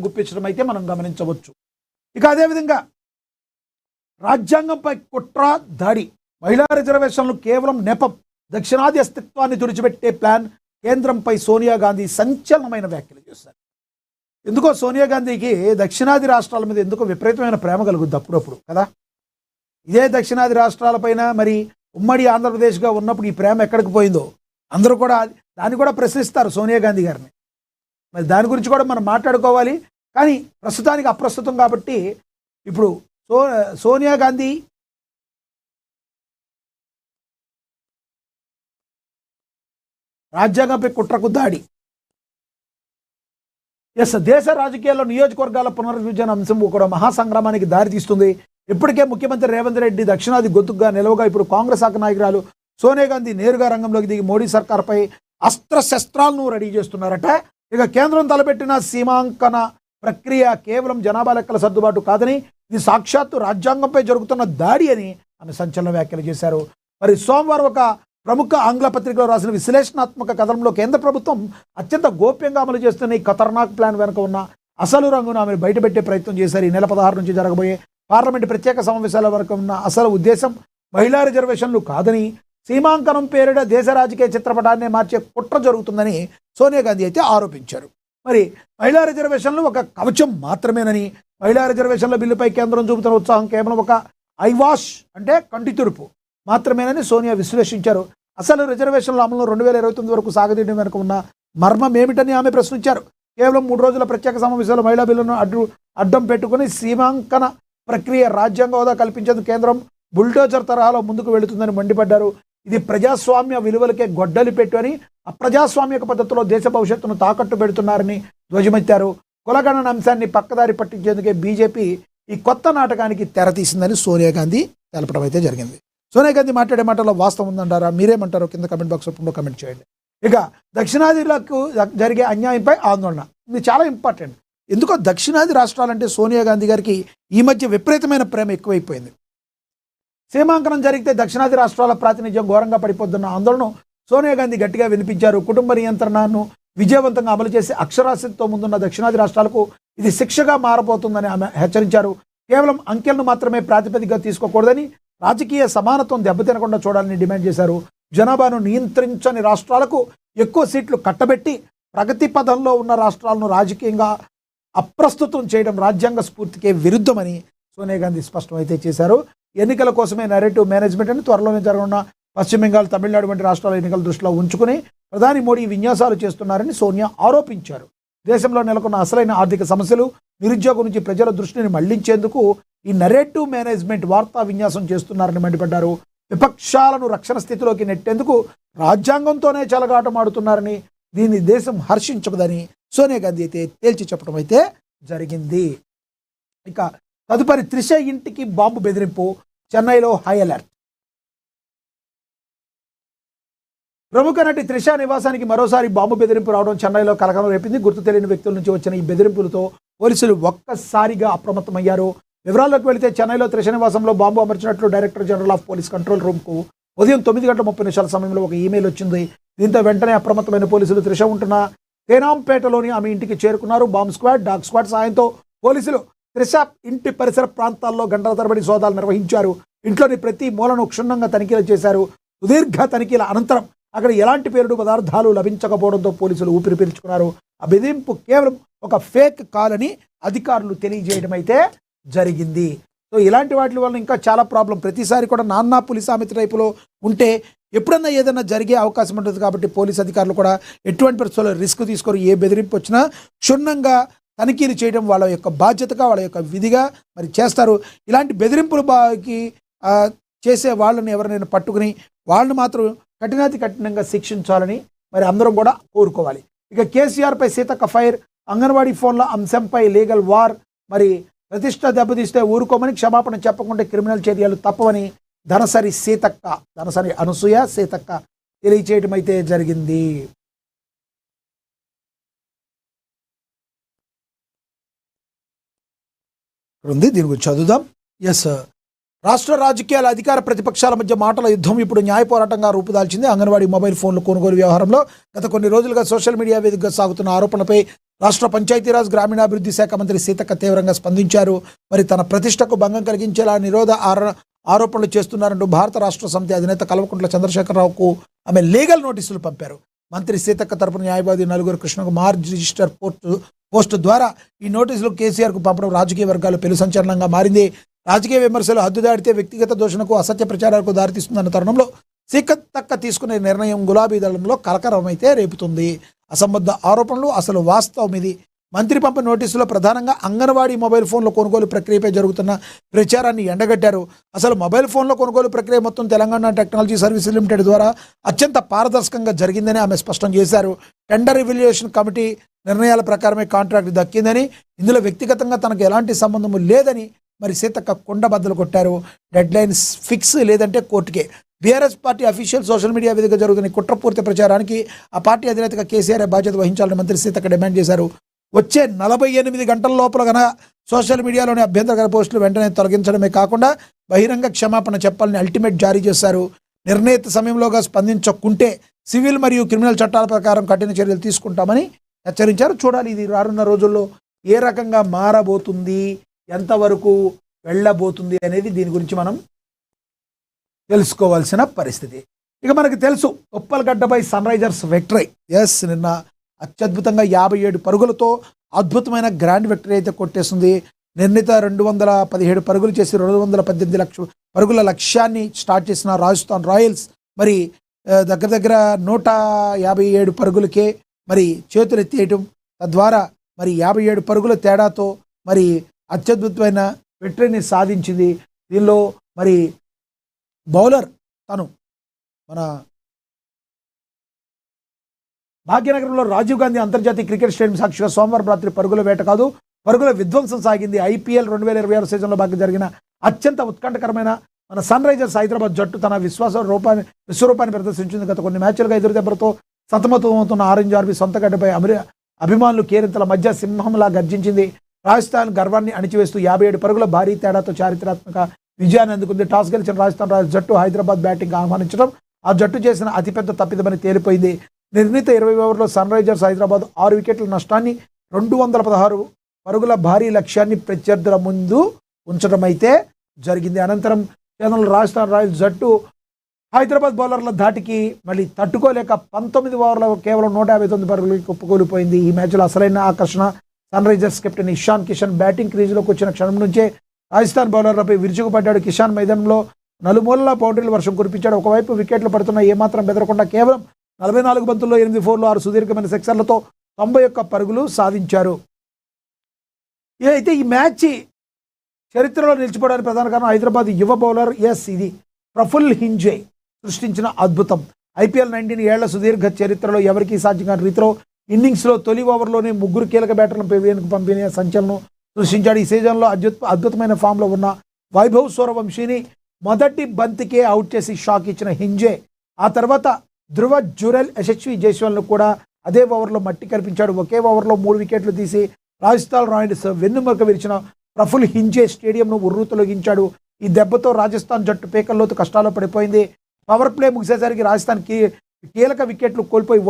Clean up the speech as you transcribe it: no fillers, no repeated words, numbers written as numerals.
గుప్పించడం అయితే మనం గమనించవచ్చు. ఇక అదేవిధంగా రాజ్యాంగంపై కుట్ర దాడి, మహిళా రిజర్వేషన్లు కేవలం నెపం, దక్షిణాది అస్తిత్వాన్ని తుడిచిపెట్టే ప్లాన్, కేంద్రంపై సోనియా గాంధీ సంచలనమైన వ్యాఖ్యలు చేశారు. ఎందుకో సోనియా గాంధీకి దక్షిణాది రాష్ట్రాల మీద ఎందుకో విపరీతమైన ప్రేమ కలుగుద్ది అప్పుడప్పుడు కదా. ఇదే దక్షిణాది రాష్ట్రాలపైన మరి ఉమ్మడి ఆంధ్రప్రదేశ్గా ఉన్నప్పుడు ఈ ప్రేమ ఎక్కడికి పోయిందో అందరూ కూడా దాన్ని కూడా ప్రశ్నిస్తారు సోనియా గాంధీ గారిని. మరి దాని గురించి కూడా మనం మాట్లాడుకోవాలి. కానీ ప్రస్తుతానికి అప్రస్తుతం కాబట్టి ఇప్పుడు సోనియా గాంధీ రాజ్యాంగంపై కుట్రకు దాడి. దేశ రాజకీయాల్లో నియోజకవర్గాల పునర్విభజన అంశం కూడా మహాసంగ్రామానికి దారితీస్తుంది. ఇప్పటికే ముఖ్యమంత్రి రేవంత్ రెడ్డి దక్షిణాది గొంతుగా నిలవగా ఇప్పుడు కాంగ్రెస్ శాఖ నాయకురాలు సోనియా గాంధీ నేరుగా రంగంలోకి దిగి మోడీ సర్కార్పై అస్త్రశస్త్రాలను రెడీ చేస్తున్నారట. ఇక కేంద్రం తలపెట్టిన సీమాంకన ప్రక్రియ కేవలం జనాభా లెక్కల సర్దుబాటు కాదని, ఇది సాక్షాత్తు రాజ్యాంగంపై జరుగుతున్న దాడి అని ఆమె సంచలన వ్యాఖ్యలు చేశారు. మరి సోమవారం ఒక ప్రముఖ ఆంగ్ల పత్రికలో రాసిన విశ్లేషణాత్మక కథనంలో కేంద్ర ప్రభుత్వం అత్యంత గోప్యంగా అమలు చేస్తున్న ఈ ఖతర్నాక్ ప్లాన్ వెనుక ఉన్న అసలు రంగును ఆమె బయటపెట్టే ప్రయత్నం చేశారు. ఈ నెల 16 నుంచి జరగబోయే పార్లమెంటు ప్రత్యేక సమావేశాల వరకు ఉన్న అసలు ఉద్దేశం మహిళా రిజర్వేషన్లు కాదని, సీమాంకనం పేరిట దేశ రాజకీయ చిత్రపటాన్ని మార్చే కుట్ర జరుగుతుందని సోనియా గాంధీ అయితే ఆరోపించారు. మరి మహిళా రిజర్వేషన్లు ఒక కవచం మాత్రమేనని, మహిళా రిజర్వేషన్ల బిల్లుపై కేంద్రం చూపుతున్న ఉత్సాహం కేవలం ఒక ఐవాష్ అంటే కంటి తుడుపు మాత్రమేనని సోనియా విశ్లేషించారు. అసలు రిజర్వేషన్ల అమలు 2029 వరకు సాగదీయడం వెనుక ఉన్న మర్మం ఏమిటని ఆమె ప్రశ్నించారు. కేవలం 3 రోజుల ప్రత్యేక సమావేశాలు మహిళా బిల్లును అడ్డం పెట్టుకుని సీమాంకన ప్రక్రియ రాజ్యాంగ హోదా కల్పించేందుకు కేంద్రం బుల్డోజర్ తరహాలో ముందుకు వెళుతుందని మండిపడ్డారు. ఇది ప్రజాస్వామ్య విలువలకే గొడ్డలి పెట్టు అని, అప్రజాస్వామిక పద్ధతిలో దేశ భవిష్యత్తును తాకట్టు పెడుతున్నారని ధ్వజమెత్తారు. కులగణన అంశాన్ని పక్కదారి పట్టించేందుకే బీజేపీ ఈ కొత్త నాటకానికి తెరతీసిందని సోనియా గాంధీ తెలపడం అయితే జరిగింది. సోనియా గాంధీ మాట్లాడే మాటల్లో వాస్తవం ఉందంటారా? మీరేమంటారో కింద కమెంట్ బాక్స్ రూపంలో కమెంట్ చేయండి. ఇక దక్షిణాదిలకు జరిగే అన్యాయంపై ఆందోళన, ఇది చాలా ఇంపార్టెంట్. ఎందుకో దక్షిణాది రాష్ట్రాలంటే సోనియా గాంధీ గారికి ఈ మధ్య విపరీతమైన ప్రేమ ఎక్కువైపోయింది. సీమాంకనం జరిగితే దక్షిణాది రాష్ట్రాల ప్రాతినిధ్యం ఘోరంగా పడిపోతున్న ఆందోళన సోనియా గాంధీ గట్టిగా వినిపించారు. కుటుంబ నియంత్రణను విజయవంతంగా అమలు చేసి అక్షరాస్యతతో ముందున్న దక్షిణాది రాష్ట్రాలకు ఇది శిక్షగా మారబోతుందని ఆమె హెచ్చరించారు. కేవలం అంకెలను మాత్రమే ప్రాతిపదికగా తీసుకోకూడదని, రాజకీయ సమానత్వం దెబ్బతినకుండా చూడాలని డిమాండ్ చేశారు. జనాభాను నియంత్రించని రాష్ట్రాలకు ఎక్కువ సీట్లు కట్టబెట్టి ప్రగతి పదంలో ఉన్న రాష్ట్రాలను రాజకీయంగా అప్రస్తుతం చేయడం రాజ్యాంగ స్ఫూర్తికే విరుద్ధమని సోనియా గాంధీ స్పష్టం అయితే చేశారు. ఎన్నికల కోసమే నరేటివ్ మేనేజ్మెంట్ అని త్వరలోనే జరగనున్న పశ్చిమ బెంగాల్, తమిళనాడు వంటి రాష్ట్రాల ఎన్నికల దృష్టిలో ఉంచుకుని ప్రధాని మోడీ విన్యాసాలు చేస్తున్నారని సోనియా ఆరోపించారు. దేశంలో నెలకొన్న అసలైన ఆర్థిక సమస్యలు, నిరుద్యోగం నుంచి ప్రజల దృష్టిని మళ్లించేందుకు ఈ నరేటివ్ మేనేజ్మెంట్ వార్తా విన్యాసం చేస్తున్నారని మండిపడ్డారు. విపక్షాలను రక్షణ స్థితిలోకి నెట్టేందుకు రాజ్యాంగంతోనే చెలగాటమాడుతున్నారని, దీన్ని దేశం హర్షించదని సోనియా గాంధీ అయితే తేల్చి చెప్పడం అయితే జరిగింది. ఇక తదుపరి త్రిష ఇంటికి బాంబు బెదిరింపు, చెన్నైలో హై అలర్ట్. ప్రముఖ నటి త్రిష నివాసానికి మరోసారి బాంబు బెదిరింపు రావడం చెన్నైలో కలకలం రేపింది. గుర్తు తెలియని వ్యక్తుల నుంచి వచ్చిన ఈ బెదిరింపులతో పోలీసులు ఒక్కసారిగా అప్రమత్తమయ్యారు. వివరాల్లోకి వెళితే చెన్నైలో త్రిష నివాసంలో బాంబు అమర్చినట్లు director general of police control రూమ్కు ఉదయం 9:30 సమయంలో ఒక ఈమెయిల్ వచ్చింది. దీంతో వెంటనే అప్రమత్తమైన పోలీసులు త్రిష ఉంటున్న తేనాంపేటలోని ఆమె ఇంటికి చేరుకున్నారు. బాంబ్ స్క్వాడ్, డాగ్ స్క్వాడ్ సాయంతో పోలీసులు త్రిష ఇంటి పరిసర ప్రాంతాల్లో గంటల తరబడి సోదాలు నిర్వహించారు. ఇంట్లోని ప్రతి మూలను క్షుణ్ణంగా తనిఖీలు చేశారు. సుదీర్ఘ తనిఖీల అనంతరం అక్కడ ఎలాంటి పేలుడు పదార్థాలు లభించకపోవడంతో పోలీసులు ఊపిరి పీల్చుకున్నారు. ఆ బెదిరింపు కేవలం ఒక ఫేక్ కాల్ అని అధికారులు తెలియజేయడం అయితే జరిగింది. సో ఇలాంటి వాటి వల్ల ఇంకా చాలా ప్రాబ్లం. ప్రతిసారి కూడా నాన్నా పోలీస్ సామెత టైపులో ఉంటే ఎప్పుడన్నా ఏదైనా జరిగే అవకాశం ఉంటుంది. కాబట్టి పోలీస్ అధికారులు కూడా ఎటువంటి పరిస్థితుల్లో రిస్క్ తీసుకొని ఏ బెదిరింపు వచ్చినా క్షుణ్ణంగా తనిఖీలు చేయడం వాళ్ళ యొక్క బాధ్యతగా, వాళ్ళ యొక్క విధిగా మరి చేస్తారు. ఇలాంటి బెదిరింపులు చేసే వాళ్ళని ఎవరినైనా పట్టుకుని వాళ్ళని మాత్రం కఠినంగా శిక్షించాలని మరి అందరం కూడా కోరుకోవాలి. ఇక కేసీఆర్పై సీతక్క ఫైర్, అంగన్వాడీ ఫోన్ల అంశంపై లీగల్ వార్, మరి ప్రతిష్ట దెబ్బతీస్తే ఊరుకోమని, క్షమాపణ చెప్పకుంటే క్రిమినల్ చర్యలు తప్పవని ధనసరి అనసూయ సీతక్క తెలియచేయడం అయితే జరిగింది. దీని గురించి చదువుదాం. రాష్ట్ర రాజకీయాల అధికార ప్రతిపక్షాల మధ్య మాటల యుద్ధం ఇప్పుడు న్యాయ పోరాటంగా రూపుదాల్చింది. అంగన్వాడీ మొబైల్ ఫోన్ల కొనుగోలు వ్యవహారంలో గత కొన్ని రోజులుగా సోషల్ మీడియా వేదికగా సాగుతున్న ఆరోపణలపై రాష్ట్ర పంచాయతీరాజ్ గ్రామీణాభివృద్ధి శాఖ మంత్రి సీతక్క తీవ్రంగా స్పందించారు. మరి తన ప్రతిష్టకు భంగం కలిగించేలా ఆరోపణలు చేస్తున్నారంటూ భారత రాష్ట్ర సమితి అధినేత కల్వకుంట్ల చంద్రశేఖరరావుకు ఆమె లీగల్ నోటీసులు పంపారు. మంత్రి సీతక్క తరపున న్యాయవాది నలుగురు కృష్ణకుమార్ రిజిస్టర్ పోస్టు ద్వారా ఈ నోటీసులు కేసీఆర్కు పంపడం రాజకీయ వర్గాలు పెను సంచలనంగా మారింది. రాజకీయ విమర్శలు హద్దు దాటితే వ్యక్తిగత దూషణకు, అసత్య ప్రచారాలకు దారితీస్తుందన్న తరుణంలో సీతక్క తీసుకునే నిర్ణయం గులాబీ దళంలో కలకరమైతే రేపుతుంది. అసంబద్ధ ఆరోపణలు అసలు వాస్తవం ఇది. మంత్రి పంపిన నోటీసులో ప్రధానంగా అంగన్వాడీ మొబైల్ ఫోన్ల కొనుగోలు ప్రక్రియపై జరుగుతున్న ప్రచారాన్ని ఎండగట్టారు. అసలు మొబైల్ ఫోన్ల కొనుగోలు ప్రక్రియ మొత్తం తెలంగాణ టెక్నాలజీ సర్వీసెస్ లిమిటెడ్ ద్వారా అత్యంత పారదర్శకంగా జరిగిందని ఆమె స్పష్టం చేశారు. టెండర్ రివల్యూషన్ కమిటీ నిర్ణయాల ప్రకారమే కాంట్రాక్ట్ దక్కిందని, ఇందులో వ్యక్తిగతంగా తనకు ఎలాంటి సంబంధము లేదని మరి సీతక్క కుండబద్దలు కొట్టారు. డెడ్ లైన్స్ ఫిక్స్ లేదంటే కోర్టుకే. BRS party official social media వేదికగా జరుగుతున్న కుట్రపూర్తి ప్రచారానికి ఆ పార్టీ అధినేతగా కేసీఆర్ బాధ్యత వహించాలని మంత్రి సీతక్క డిమాండ్ చేశారు. వచ్చే 48 గంటల లోపల గన సోషల్ మీడియాలోని అభ్యంతరకర పోస్టులు వెంటనే తొలగించడమే కాకుండా బహిరంగ క్షమాపణ చెప్పాలని అల్టిమేట్ జారీ చేశారు. నిర్ణీత సమయంలోగా స్పందించకుంటే సివిల్ మరియు క్రిమినల్ చట్టాల ప్రకారం కఠిన చర్యలు తీసుకుంటామని హెచ్చరించారు. చూడాలి ఇది రానున్న రోజుల్లో ఏ రకంగా మారబోతుంది, ఎంతవరకు వెళ్ళబోతుంది అనేది దీని గురించి మనం తెలుసుకోవాల్సిన పరిస్థితి. ఇక మనకి తెలుసు ఉప్పల్గడ్డపై సన్ రైజర్స్ విక్టరీ. ఎస్, నిన్న అత్యద్భుతంగా 57 పరుగులతో అద్భుతమైన గ్రాండ్ విక్టరీ అయితే కొట్టేస్తుంది. నిర్ణీత 217 పరుగులు చేసి 218 పరుగుల లక్ష్యాన్ని స్టార్ట్ చేసిన రాజస్థాన్ రాయల్స్ మరి దగ్గర 157 పరుగులకే మరి చేతులెత్తేయటం, తద్వారా మరి 57 పరుగుల తేడాతో మరి అత్యద్భుతమైన విక్టరీని సాధించింది. దీనిలో మరి బౌలర్ తను మన భాగ్యనగరంలో రాజీవ్ గాంధీ అంతర్జాతీయ క్రికెట్ స్టేడియం సాక్షిగా సోమవారం రాత్రి పరుగుల వేట కాదు, పరుగుల విధ్వంసం సాగింది. ఐపీఎల్ 2026 సీజన్లో భాగంగా జరిగిన అత్యంత ఉత్కంఠకరమైన మన సన్ రైజర్స్ హైదరాబాద్ జట్టు తన విశ్వరూపాన్ని ప్రదర్శించింది. గత కొన్ని మ్యాచ్లుగా ఎదురు దెబ్బలతో సతమతమవుతున్న ఆరెంజ్ ఆర్మీ సొంత గడ్డపై అభిమానులు కేరింతల మధ్య సింహంలా గర్జించింది. రాజస్థాన్ గర్వాన్ని అణిచివేస్తూ 57 పరుగుల భారీ తేడాతో చారిత్రాత్మక విజయాన్ని అందుకుంది. టాస్ గెలిచిన రాజస్థాన్ రాయల్స్ జట్టు హైదరాబాద్ బ్యాటింగ్ ఆహ్వానించడం ఆ జట్టు చేసిన అతిపెద్ద తప్పిదమని తేలిపోయింది. నిర్ణీత 20 ఓవర్లో సన్ రైజర్స్ హైదరాబాద్ 6 వికెట్ల నష్టాన్ని 216 పరుగుల భారీ లక్ష్యాన్ని ప్రత్యర్థుల ముందు ఉంచడం అయితే జరిగింది. అనంతరం రాజస్థాన్ రాయల్స్ జట్టు హైదరాబాద్ బౌలర్ల ధాటికి మళ్ళీ తట్టుకోలేక 19 ఓవర్లో కేవలం 159 పరుగులకి కుప్పకూలిపోయింది. ఈ మ్యాచ్లో అసలైన ఆకర్షణ Sunrisers captain Ishan Kishan batting క్రీజులోకి వచ్చిన క్షణం నుంచే రాజస్థాన్ బౌలర్లపై విరుచుకుపడ్డాడు. కిషాన్ మైదానంలో నలుమూలల బౌండరీల వర్షం కురిపించాడు. ఒకవైపు వికెట్లు పడుతున్న ఏమాత్రం బెదరకుండా కేవలం 44 బంతుల్లో 8 4లు 6 సుదీర్ఘమైన సెక్సర్లతో 91 పరుగులు సాధించారు. అయితే ఈ మ్యాచ్ చరిత్రలో నిలిచిపోవడానికి ప్రధాన కారణం హైదరాబాద్ యువ బౌలర్ ఇది ప్రఫుల్ హింజే సృష్టించిన అద్భుతం. ఐపీఎల్ 19 ఏళ్ల సుదీర్ఘ చరిత్రలో ఎవరికీ సాధ్యం కాని రీతిలో ఇన్నింగ్స్లో తొలి ఓవర్లోనే 3 కీలక బ్యాటర్లను పెవిలియన్కు పంపిన సంచలనం సృష్టించాడు. ఈ సీజన్లో అద్భుతమైన ఫామ్లో ఉన్న వైభవ్ సూర్యవంశీని మొదటి బంతికే అవుట్ చేసి షాక్ ఇచ్చిన హింజే ఆ తర్వాత ధ్రువ జురెల్, యశస్వి జైస్వాల్ను కూడా అదే ఓవర్లో మట్టి కల్పించాడు. ఒకే ఓవర్లో 3 వికెట్లు తీసి రాజస్థాన్ రాయల్స్ వెన్నుముక విరిచిన ప్రఫుల్ హింజే స్టేడియంను ఉర్రూతొలగించాడు. ఈ దెబ్బతో రాజస్థాన్ జట్టు పేకల్లోతు కష్టాల్లో పడిపోయింది. పవర్ ప్లే ముగిసేసరికి రాజస్థాన్ కీలక వికెట్లు కోల్పోయి